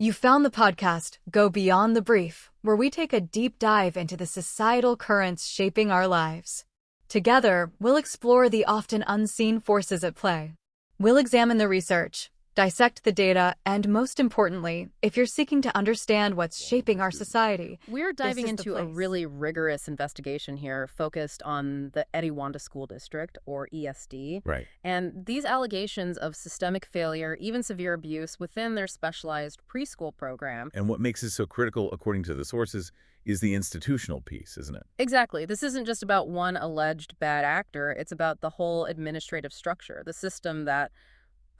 You found the podcast, Go Beyond the Brief, where we take a deep dive into the societal currents shaping our lives. Together, we'll explore the often unseen forces at play. We'll examine the research, dissect the data, and most importantly, if you're seeking to understand what's shaping our society, We're diving this is the into a place. really rigorous investigation here focused on the Etiwanda School District, or ESD. Right. And these allegations of systemic failure, even severe abuse within their specialized preschool program. And what makes it so critical, according to the sources, is the institutional piece, isn't it? Exactly. This isn't just about one alleged bad actor. It's about the whole administrative structure, the system that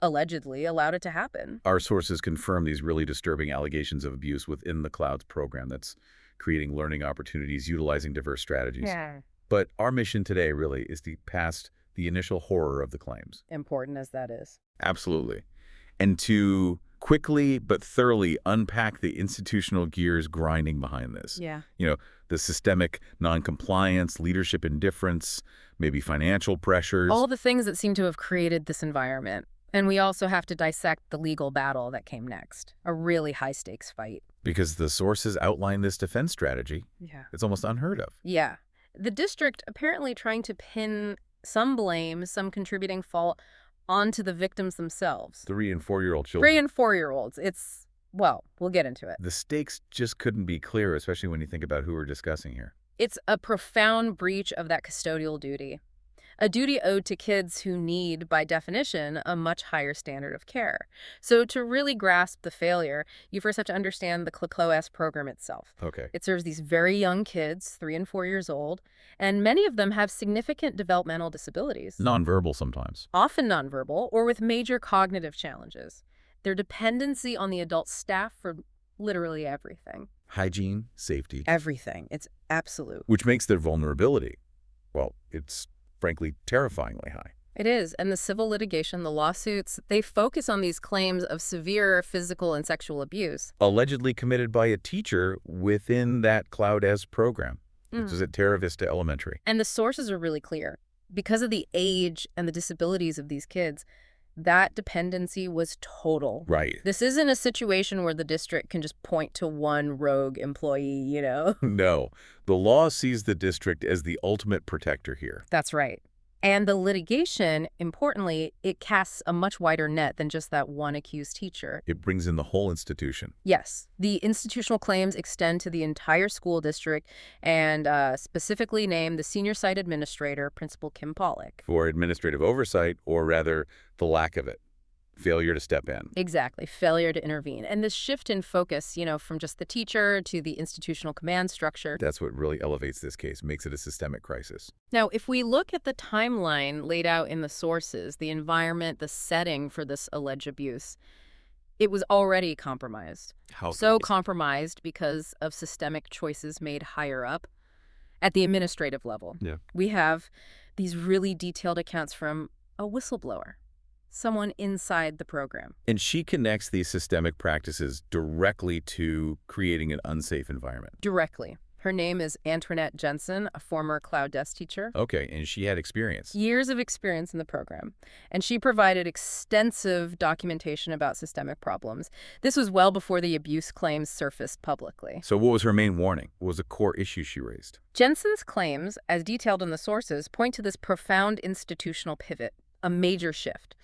allegedly allowed it to happen. Our sources confirm these really disturbing allegations of abuse within the Clouds program that's creating learning opportunities, utilizing diverse strategies. Yeah. But our mission today really is to past the initial horror of the claims. Important as that is. Absolutely. And to quickly but thoroughly unpack the institutional gears grinding behind this. Yeah. The systemic noncompliance, leadership indifference, maybe financial pressures. All the things that seem to have created this environment. And we also have to dissect the legal battle that came next, a really high-stakes fight. Because the sources outline this defense strategy. Yeah. It's almost unheard of. Yeah. The district apparently trying to pin some blame, some contributing fault onto the victims themselves. 3- and 4-year-old children. 3- and 4-year-olds. Well, we'll get into it. The stakes just couldn't be clearer, especially when you think about who we're discussing here. It's a profound breach of that custodial duty. A duty owed to kids who need, by definition, a much higher standard of care. So to really grasp the failure, you first have to understand the CLOS program itself. Okay. It serves these very young kids, 3 and 4 years old, and many of them have significant developmental disabilities. Nonverbal sometimes. Often nonverbal or with major cognitive challenges. Their dependency on the adult staff for literally everything. Hygiene, safety. Everything. It's absolute. Which makes their vulnerability, well, it's frankly terrifyingly high. It is. And the civil litigation, the lawsuits, they focus on these claims of severe physical and sexual abuse. Allegedly committed by a teacher within that Cloud S program. This is at Terra Vista Elementary. And the sources are really clear. Because of the age and the disabilities of these kids, that dependency was total. Right. This isn't a situation where the district can just point to one rogue employee, No. The law sees the district as the ultimate protector here. That's right. And the litigation, importantly, it casts a much wider net than just that one accused teacher. It brings in the whole institution. Yes, the institutional claims extend to the entire school district and specifically name the senior site administrator, Principal Kim Pollock. For administrative oversight, or rather, the lack of it. Failure to step in. Exactly, failure to intervene. And this shift in focus, from just the teacher to the institutional command structure. That's what really elevates this case, makes it a systemic crisis. Now, if we look at the timeline laid out in the sources, the environment, the setting for this alleged abuse, it was already compromised. How So compromised because of systemic choices made higher up at the administrative level. Yeah. We have these really detailed accounts from a whistleblower, someone inside the program. And she connects these systemic practices directly to creating an unsafe environment. Directly. Her name is Antoinette Jensen, a former Cloud Desk teacher. Okay, and she had experience. Years of experience in the program. And she provided extensive documentation about systemic problems. This was well before the abuse claims surfaced publicly. So what was her main warning? What was a core issue she raised? Jensen's claims, as detailed in the sources, point to this profound institutional pivot, a major shift.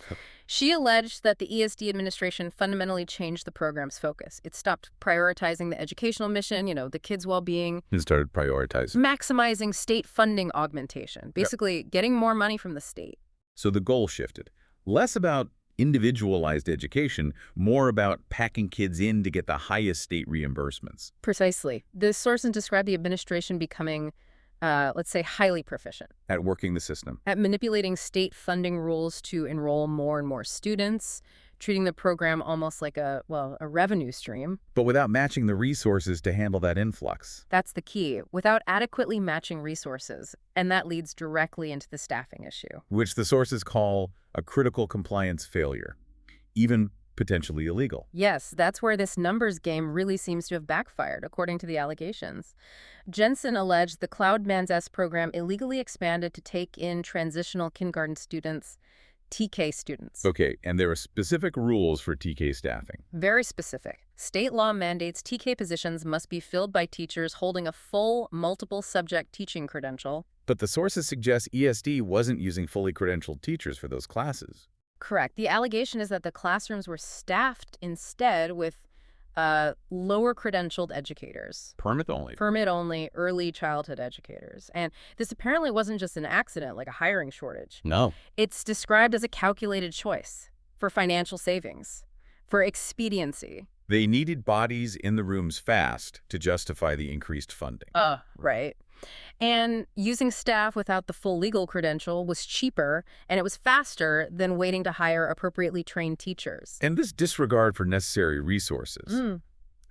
She alleged that the ESD administration fundamentally changed the program's focus. It stopped prioritizing the educational mission, the kids' well-being. And started prioritizing. Maximizing state funding augmentation, basically getting more money from the state. So the goal shifted. Less about individualized education, more about packing kids in to get the highest state reimbursements. Precisely. The sources described the administration becoming let's say, highly proficient. At working the system. At manipulating state funding rules to enroll more and more students, treating the program almost like a revenue stream. But without matching the resources to handle that influx. That's the key, without adequately matching resources. And that leads directly into the staffing issue. Which the sources call a critical compliance failure, even potentially illegal. Yes, that's where this numbers game really seems to have backfired, according to the allegations. Jensen alleged the Cloud Man's S program illegally expanded to take in transitional kindergarten students TK students. Okay, and there are specific rules for TK staffing. Very specific. State law mandates TK positions must be filled by teachers holding a full, multiple subject teaching credential. But the sources suggest ESD wasn't using fully credentialed teachers for those classes. Correct. The allegation is that the classrooms were staffed instead with lower credentialed educators. Permit-only early childhood educators. And this apparently wasn't just an accident, like a hiring shortage. No. It's described as a calculated choice for financial savings, for expediency. They needed bodies in the rooms fast to justify the increased funding. Right. And using staff without the full legal credential was cheaper, and it was faster than waiting to hire appropriately trained teachers. And this disregard for necessary resources.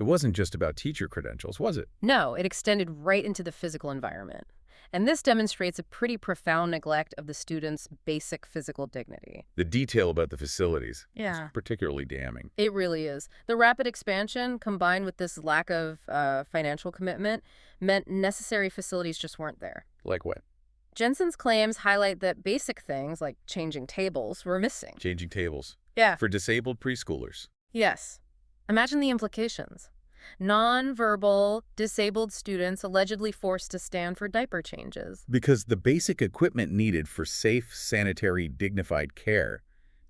It wasn't just about teacher credentials, was it? No, it extended right into the physical environment. And this demonstrates a pretty profound neglect of the students' basic physical dignity. The detail about the facilities Yeah. is particularly damning. It really is. The rapid expansion, combined with this lack of financial commitment, meant necessary facilities just weren't there. Like what? Jensen's claims highlight that basic things like changing tables were missing. Changing tables. Yeah. For disabled preschoolers. Yes. Imagine the implications. Non-verbal, disabled students allegedly forced to stand for diaper changes. Because the basic equipment needed for safe, sanitary, dignified care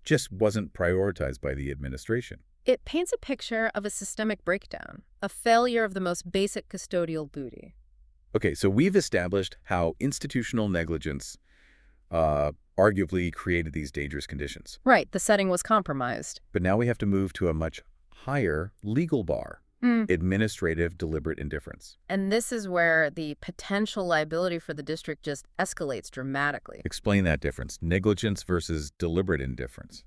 just wasn't prioritized by the administration. It paints a picture of a systemic breakdown, a failure of the most basic custodial duty. Okay, so we've established how institutional negligence arguably created these dangerous conditions. Right, the setting was compromised. But now we have to move to a much higher legal bar. Administrative deliberate indifference. And this is where the potential liability for the district just escalates dramatically. Explain that difference. Negligence versus deliberate indifference.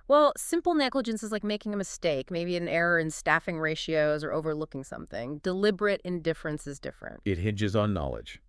Well, simple negligence is like making a mistake, maybe an error in staffing ratios or overlooking something. Deliberate indifference is different. It hinges on knowledge.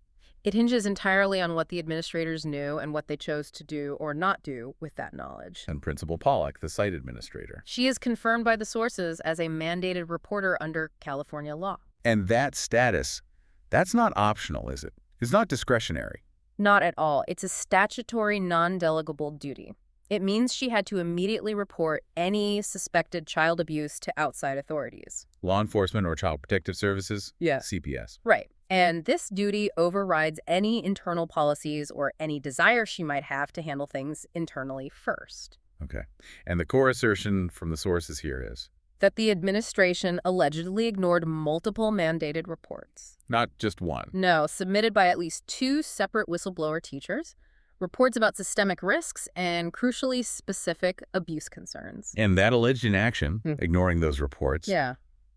It hinges entirely on what the administrators knew and what they chose to do or not do with that knowledge. And Principal Pollack, the site administrator. She is confirmed by the sources as a mandated reporter under California law. And that status, that's not optional, is it? It's not discretionary. Not at all. It's a statutory non-delegable duty. It means she had to immediately report any suspected child abuse to outside authorities. Law enforcement or child protective services? Yeah. CPS. Right. And this duty overrides any internal policies or any desire she might have to handle things internally first. Okay. And the core assertion from the sources here is? That the administration allegedly ignored multiple mandated reports. Not just one. No, submitted by at least 2 separate whistleblower teachers. Reports about systemic risks and, crucially, specific abuse concerns. And that alleged inaction, ignoring those reports, Yeah.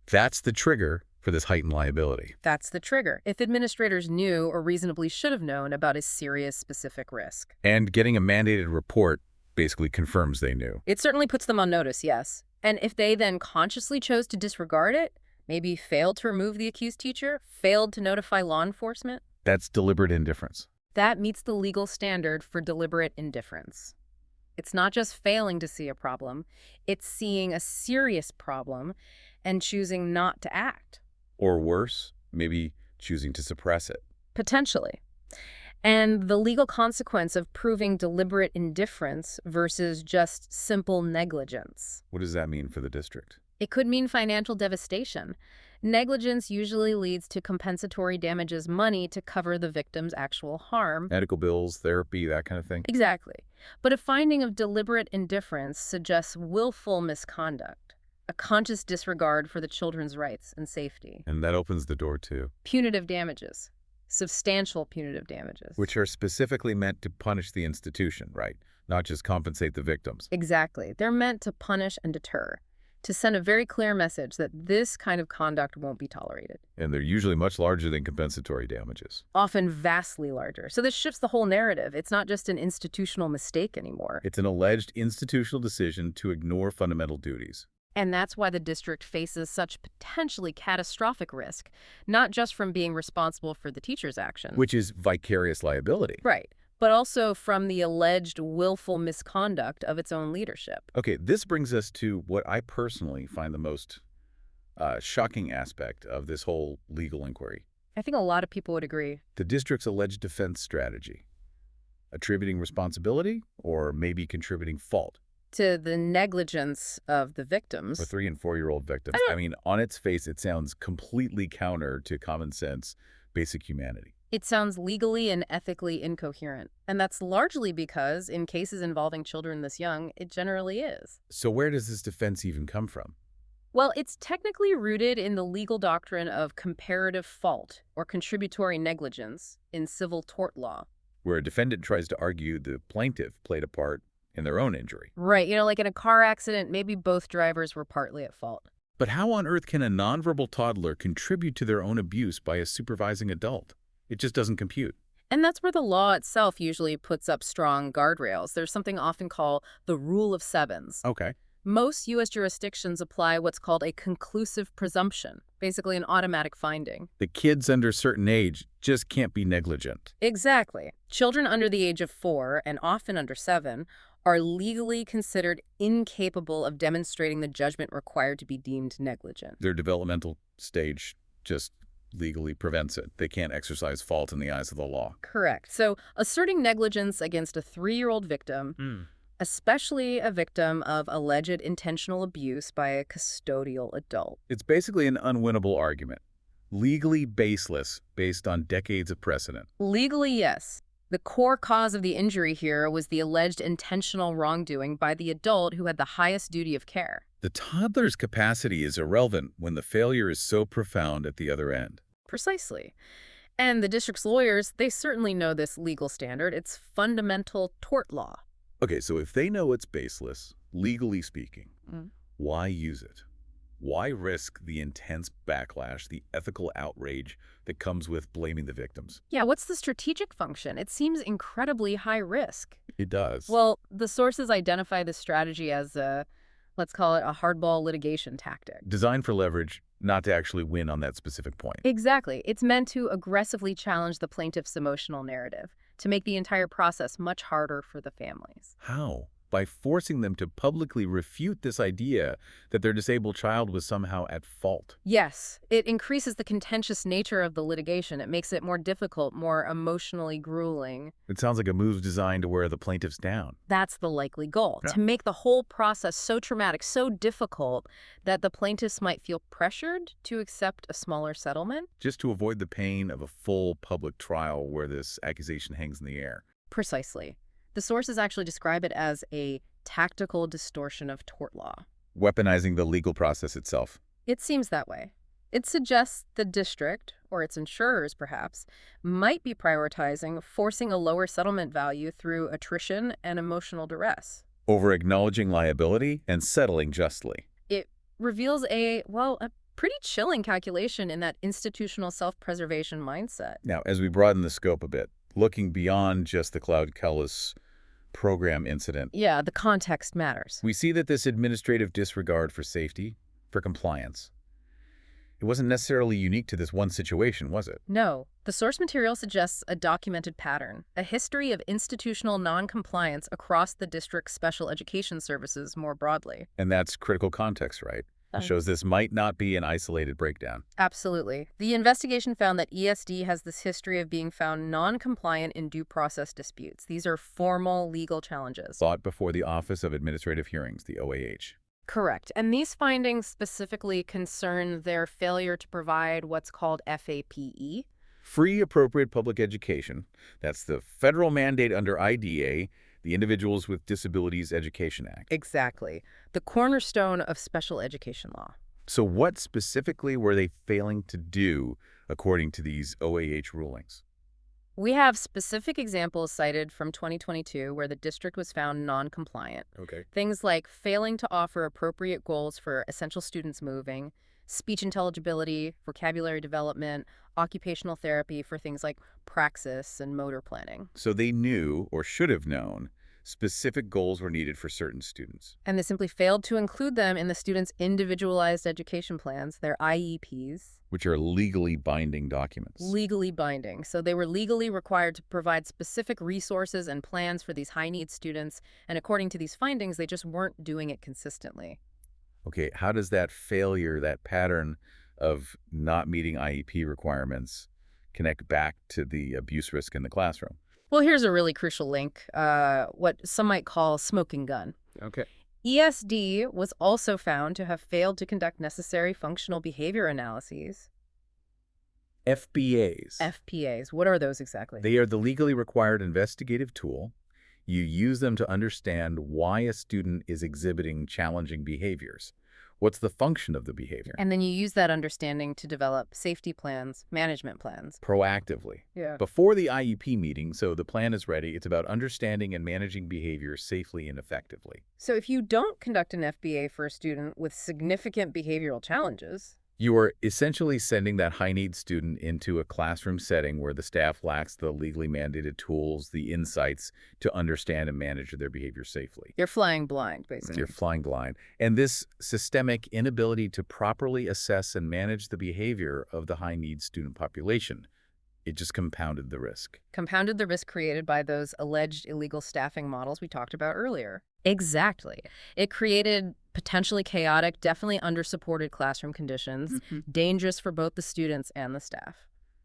that's the trigger for this heightened liability. That's the trigger. If administrators knew or reasonably should have known about a serious specific risk. And getting a mandated report basically confirms they knew. It certainly puts them on notice, yes. And if they then consciously chose to disregard it, maybe failed to remove the accused teacher, failed to notify law enforcement, That's deliberate indifference. that meets the legal standard for deliberate indifference. It's not just failing to see a problem, it's seeing a serious problem and choosing not to act. Or worse, maybe choosing to suppress it. Potentially. And the legal consequence of proving deliberate indifference versus just simple negligence. What does that mean for the district? It could mean financial devastation. Negligence usually leads to compensatory damages money to cover the victim's actual harm. Medical bills, therapy, that kind of thing? Exactly. But a finding of deliberate indifference suggests willful misconduct, a conscious disregard for the children's rights and safety. And that opens the door to? Punitive damages. Substantial punitive damages. Which are specifically meant to punish the institution, right? Not just compensate the victims. Exactly. They're meant to punish and deter, to send a very clear message that this kind of conduct won't be tolerated. And they're usually much larger than compensatory damages. Often vastly larger. So this shifts the whole narrative. It's not just an institutional mistake anymore. It's an alleged institutional decision to ignore fundamental duties. And that's why the district faces such potentially catastrophic risk, not just from being responsible for the teacher's actions. Which is vicarious liability. Right. But also from the alleged willful misconduct of its own leadership. Okay, this brings us to what I personally find the most shocking aspect of this whole legal inquiry. I think a lot of people would agree. The district's alleged defense strategy. Attributing responsibility or maybe contributing fault To the negligence of the for victims. 3- and 4-year-old victims. I mean, on its face, it sounds completely counter to common sense, basic humanity. It sounds legally and ethically incoherent. And that's largely because, in cases involving children this young, it generally is. So where does this defense even come from? Well, it's technically rooted in the legal doctrine of comparative fault or contributory negligence in civil tort law. Where a defendant tries to argue the plaintiff played a part in their own injury. Right, like in a car accident, maybe both drivers were partly at fault. But how on earth can a nonverbal toddler contribute to their own abuse by a supervising adult? It just doesn't compute. And that's where the law itself usually puts up strong guardrails. There's something often called the rule of sevens. Okay. Most U.S. jurisdictions apply what's called a conclusive presumption, basically an automatic finding. The kids under a certain age just can't be negligent. Exactly. Children under the age of 4, and often under 7, are legally considered incapable of demonstrating the judgment required to be deemed negligent. Their developmental stage just legally prevents it. They can't exercise fault in the eyes of the law. Correct. So asserting negligence against a 3-year-old victim, especially a victim of alleged intentional abuse by a custodial adult. It's basically an unwinnable argument. Legally baseless based on decades of precedent. Legally, yes. The core cause of the injury here was the alleged intentional wrongdoing by the adult who had the highest duty of care. The toddler's capacity is irrelevant when the failure is so profound at the other end. Precisely. And the district's lawyers, they certainly know this legal standard. It's fundamental tort law. Okay, so if they know it's baseless, legally speaking, why use it? Why risk the intense backlash, the ethical outrage that comes with blaming the victims? Yeah, what's the strategic function? It seems incredibly high risk. It does. Well, the sources identify this strategy as let's call it a hardball litigation tactic. Designed for leverage, not to actually win on that specific point. Exactly. It's meant to aggressively challenge the plaintiff's emotional narrative, to make the entire process much harder for the families. How? By forcing them to publicly refute this idea that their disabled child was somehow at fault. Yes, it increases the contentious nature of the litigation. It makes it more difficult, more emotionally grueling. It sounds like a move designed to wear the plaintiffs down. That's the likely goal, Yeah. to make the whole process so traumatic, so difficult, that the plaintiffs might feel pressured to accept a smaller settlement. Just to avoid the pain of a full public trial where this accusation hangs in the air. Precisely. The sources actually describe it as a tactical distortion of tort law. Weaponizing the legal process itself. It seems that way. It suggests the district, or its insurers perhaps, might be prioritizing forcing a lower settlement value through attrition and emotional duress. Over acknowledging liability and settling justly. It reveals a pretty chilling calculation in that institutional self-preservation mindset. Now, as we broaden the scope a bit, looking beyond just the Cloud Cullis program incident, Yeah, the context matters. we see that this administrative disregard for safety, for compliance, it wasn't necessarily unique to this one situation, was it? No, the source material suggests a documented pattern, a history of institutional non-compliance across the district's special education services more broadly. And that's critical context, right? It shows this might not be an isolated breakdown. Absolutely. The investigation found that ESD has this history of being found non-compliant in due process disputes. These are formal legal challenges. Brought before the Office of Administrative Hearings, the OAH. Correct. And these findings specifically concern their failure to provide what's called FAPE. Free appropriate public education. That's the federal mandate under IDA, the Individuals with Disabilities Education Act. Exactly. The cornerstone of special education law. So what specifically were they failing to do according to these OAH rulings? We have specific examples cited from 2022 where the district was found non-compliant. Okay. Things like failing to offer appropriate goals for essential students moving, speech intelligibility, vocabulary development, occupational therapy for things like praxis and motor planning. So they knew, or should have known, specific goals were needed for certain students. And they simply failed to include them in the students' individualized education plans, their IEPs. Which are legally binding documents. Legally binding. So they were legally required to provide specific resources and plans for these high-need students, and according to these findings, they just weren't doing it consistently. Okay, how does that failure, that pattern of not meeting IEP requirements, connect back to the abuse risk in the classroom? Well, here's a really crucial link, what some might call smoking gun. Okay. ESD was also found to have failed to conduct necessary functional behavior analyses. FBAs. FPAs, what are those exactly? They are the legally required investigative tool. You use them to understand why a student is exhibiting challenging behaviors. What's the function of the behavior? And then you use that understanding to develop safety plans, management plans. Proactively. Yeah. Before the IEP meeting, so the plan is ready, it's about understanding and managing behavior safely and effectively. So if you don't conduct an FBA for a student with significant behavioral challenges, You are essentially sending that high-need student into a classroom setting where the staff lacks the legally mandated tools, the insights to understand and manage their behavior safely. you're flying blind, basically. You're flying blind. And this systemic inability to properly assess and manage the behavior of the high-need student population, it just compounded the risk. Compounded the risk created by those alleged illegal staffing models we talked about earlier. Exactly. It created potentially chaotic, definitely under-supported classroom conditions, dangerous for both the students and the staff.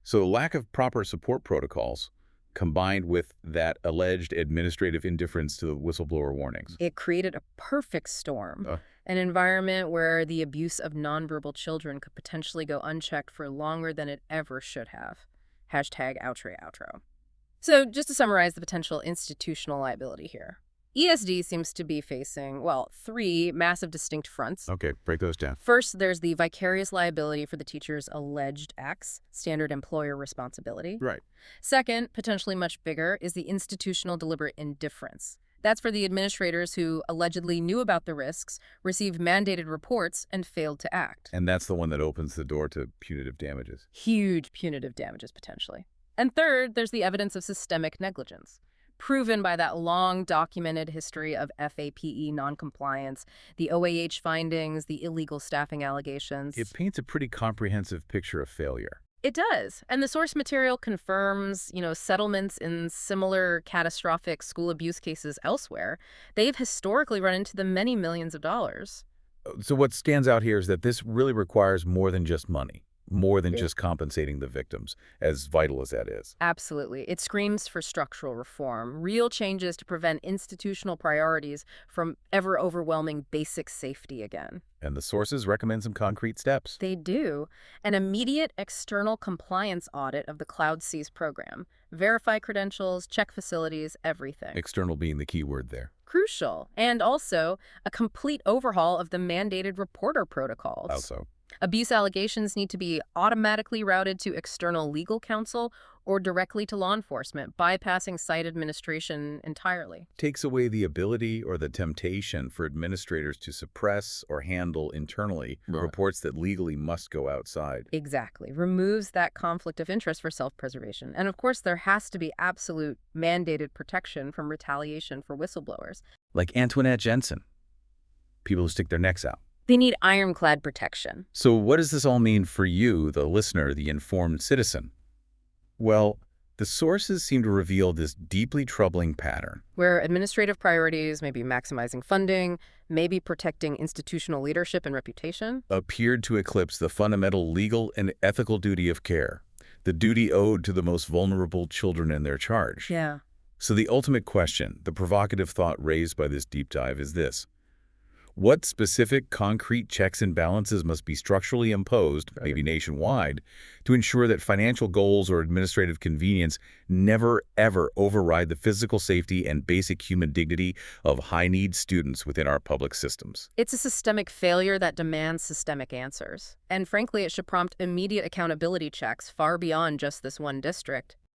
So lack of proper support protocols combined with that alleged administrative indifference to the whistleblower warnings. It created a perfect storm, Uh. an environment where the abuse of nonverbal children could potentially go unchecked for longer than it ever should have. Hashtag outro. So just to summarize the potential institutional liability here. ESD seems to be facing, well, 3 massive distinct fronts. Okay, break those down. First, there's the vicarious liability for the teacher's alleged acts, standard employer responsibility. Right. Second, potentially much bigger, is the institutional deliberate indifference. That's for the administrators who allegedly knew about the risks, received mandated reports, and failed to act. And that's the one that opens the door to punitive damages. Huge punitive damages, potentially. And third, there's the evidence of systemic negligence, proven by that long documented history of FAPE noncompliance, the OAH findings, the illegal staffing allegations. It paints a pretty comprehensive picture of failure. It does. And the source material confirms, settlements in similar catastrophic school abuse cases elsewhere. They've historically run into the many millions of dollars. So what stands out here is that this really requires more than just money, more than just compensating the victims, as vital as that is. Absolutely. It screams for structural reform, real changes to prevent institutional priorities from ever-overwhelming basic safety again. And the sources recommend some concrete steps. They do. An immediate external compliance audit of the Cloud Seas program. Verify credentials, check facilities, everything. External being the key word there. Crucial. And also a complete overhaul of the mandated reporter protocols. Also. Abuse allegations need to be automatically routed to external legal counsel or directly to law enforcement, bypassing site administration entirely. Takes away the ability or the temptation for administrators to suppress or handle internally reports that legally must go outside. Exactly. Removes that conflict of interest for self-preservation. And of course, there has to be absolute mandated protection from retaliation for whistleblowers. Like Antoinette Jensen. People who stick their necks out. They need ironclad protection. So what does this all mean for you, the listener, the informed citizen? Well, the sources seem to reveal this deeply troubling pattern. Where administrative priorities, maybe maximizing funding, maybe protecting institutional leadership and reputation, appeared to eclipse the fundamental legal and ethical duty of care, the duty owed to the most vulnerable children in their charge. Yeah. So the ultimate question, the provocative thought raised by this deep dive is this. What specific concrete checks and balances must be structurally imposed, maybe nationwide, to ensure that financial goals or administrative convenience never, ever override the physical safety and basic human dignity of high-need students within our public systems? It's a systemic failure that demands systemic answers. And frankly, it should prompt immediate accountability checks far beyond just this one district.